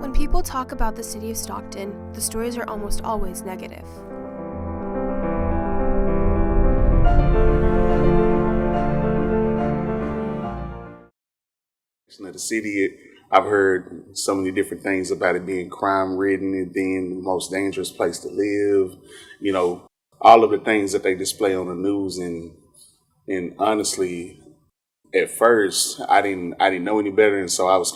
When people talk about the city of Stockton, the stories are almost always negative. The city, I've heard so many different things about it being crime-ridden and being the most dangerous place to live. You know, all of the things that they display on the news, and honestly, at first, I didn't know any better, and so I was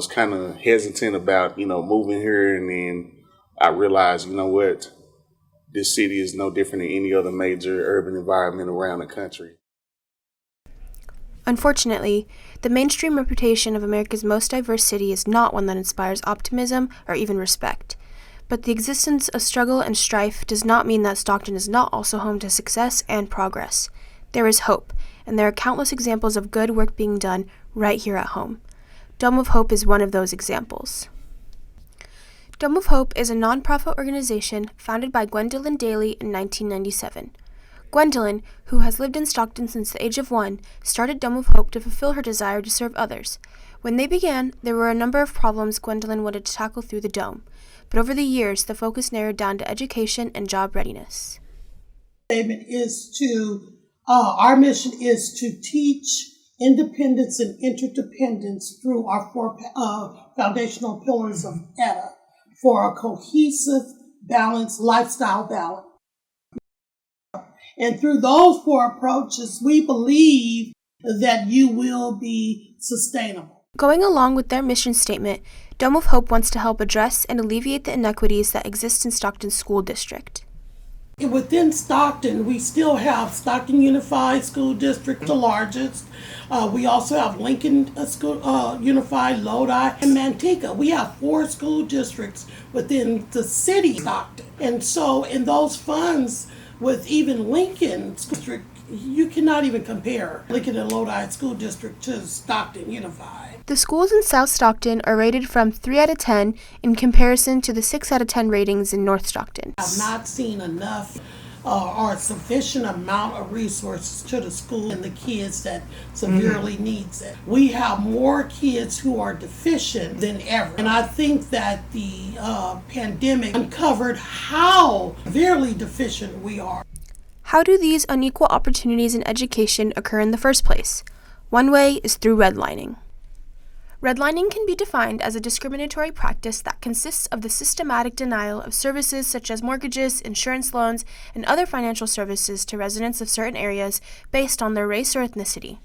kind of hesitant about moving here, and then I realized, you know what, this city is no different than any other major urban environment around the country. Unfortunately, the mainstream reputation of America's most diverse city is not one that inspires optimism or even respect. But the existence of struggle and strife does not mean that Stockton is not also home to success and progress. There is hope, and there are countless examples of good work being done right here at home. Dome of Hope is one of those examples. Dome of Hope is a nonprofit organization founded by Gwendolyn Daly in 1997. Gwendolyn, who has lived in Stockton since the age of 1, started Dome of Hope to fulfill her desire to serve others. When they began, there were a number of problems Gwendolyn wanted to tackle through the Dome, but over the years, the focus narrowed down to education and job readiness. Our mission is to teach independence and interdependence through our four foundational pillars of ETA for a cohesive, balanced lifestyle balance. And through those four approaches, we believe that you will be sustainable. Going along with their mission statement, Dome of Hope wants to help address and alleviate the inequities that exist in Stockton School District. Within Stockton, we still have Stockton Unified School District, the largest. We also have Lincoln Unified, Lodi, and Manteca. We have 4 school districts within the city of Stockton. And so in those funds, with even Lincoln School District, you cannot even compare Lincoln and Lodi School District to Stockton Unified. The schools in South Stockton are rated from 3 out of 10 in comparison to the 6 out of 10 ratings in North Stockton. I've not seen enough or sufficient amount of resources to the school and the kids that severely needs it. We have more kids who are deficient than ever. And I think that the pandemic uncovered how severely deficient we are. How do these unequal opportunities in education occur in the first place? One way is through redlining. Redlining can be defined as a discriminatory practice that consists of the systematic denial of services such as mortgages, insurance loans, and other financial services to residents of certain areas based on their race or ethnicity.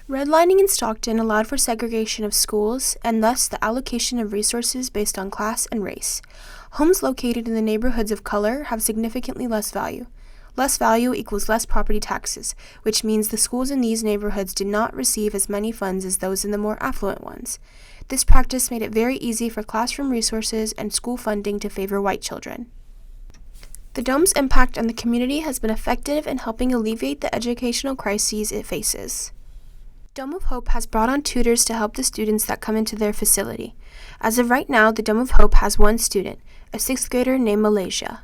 Redlining in Stockton allowed for segregation of schools and thus the allocation of resources based on class and race. Homes located in the neighborhoods of color have significantly less value. Less value equals less property taxes, which means the schools in these neighborhoods did not receive as many funds as those in the more affluent ones. This practice made it very easy for classroom resources and school funding to favor white children. The Dome's impact on the community has been effective in helping alleviate the educational crises it faces. Dome of Hope has brought on tutors to help the students that come into their facility. As of right now, the Dome of Hope has 1 student, a 6th grader named Malaysia.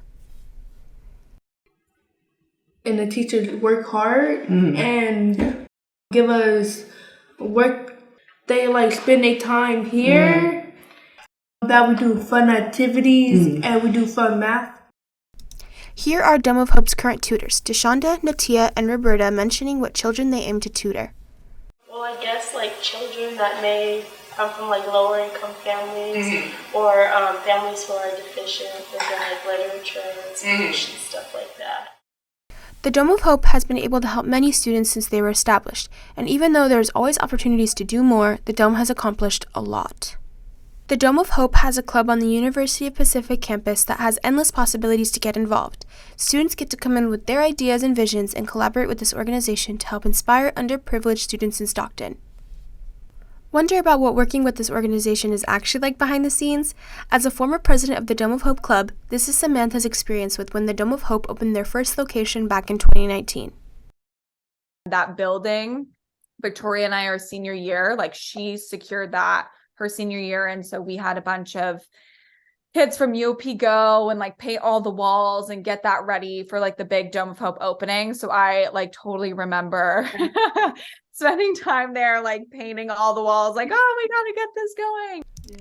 And the teachers work hard and give us work. They spend their time here. That we do fun activities and we do fun math. Here are Dome of Hope's current tutors, Deshonda, Natia, and Roberta, mentioning what children they aim to tutor. Well, I guess children that may come from lower income families or families who are deficient within literature and speech and stuff like that. The Dome of Hope has been able to help many students since they were established, and even though there's always opportunities to do more, the Dome has accomplished a lot. The Dome of Hope has a club on the University of Pacific campus that has endless possibilities to get involved. Students get to come in with their ideas and visions and collaborate with this organization to help inspire underprivileged students in Stockton. Wonder about what working with this organization is actually like behind the scenes? As a former president of the Dome of Hope Club, this is Samantha's experience with when the Dome of Hope opened their first location back in 2019. That building, Victoria and I, our senior year, she secured that her senior year. And so we had a bunch of kids from UOP go and paint all the walls and get that ready for the big Dome of Hope opening. So I totally remember spending time there painting all the walls, oh, we gotta get this going. Yeah.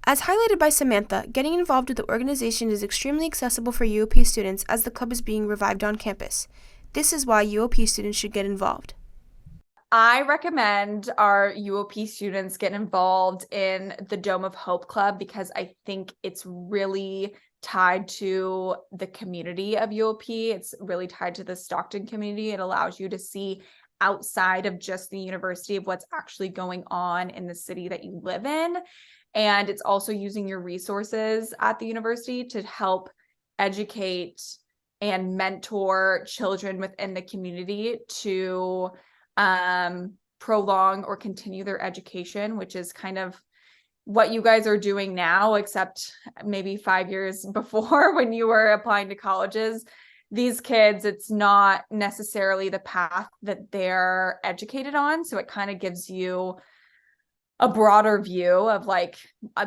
As highlighted by Samantha, getting involved with the organization is extremely accessible for UOP students as the club is being revived on campus. This is why UOP students should get involved. I recommend our UOP students get involved in the Dome of Hope Club because I think it's really tied to the community of UOP. It's really tied to the Stockton community. It allows you to see outside of just the university of what's actually going on in the city that you live in. And it's also using your resources at the university to help educate and mentor children within the community to prolong or continue their education, which is kind of what you guys are doing now, except maybe 5 years before when you were applying to colleges. These kids, it's not necessarily the path that they're educated on. So it kind of gives you a broader view of like,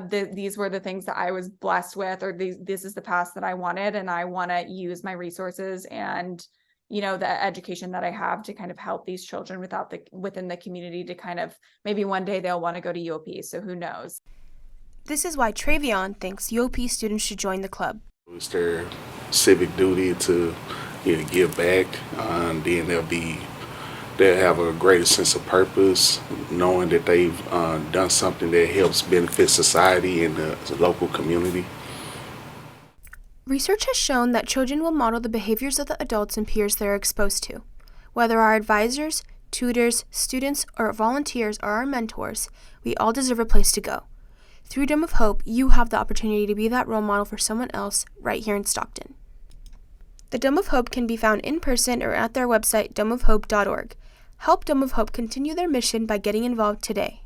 these were the things that I was blessed with, or this is the path that I wanted. And I want to use my resources and, you know, the education that I have to kind of help these children within the community to kind of, maybe one day they'll want to go to UOP. So who knows? This is why Travion thinks UOP students should join the club. It's their civic duty to give back, and then they'll have a greater sense of purpose, knowing that they've done something that helps benefit society and the local community. Research has shown that children will model the behaviors of the adults and peers they are exposed to. Whether our advisors, tutors, students, or volunteers are our mentors, we all deserve a place to go. Through Dome of Hope, you have the opportunity to be that role model for someone else right here in Stockton. The Dome of Hope can be found in person or at their website, domeofhope.org. Help Dome of Hope continue their mission by getting involved today.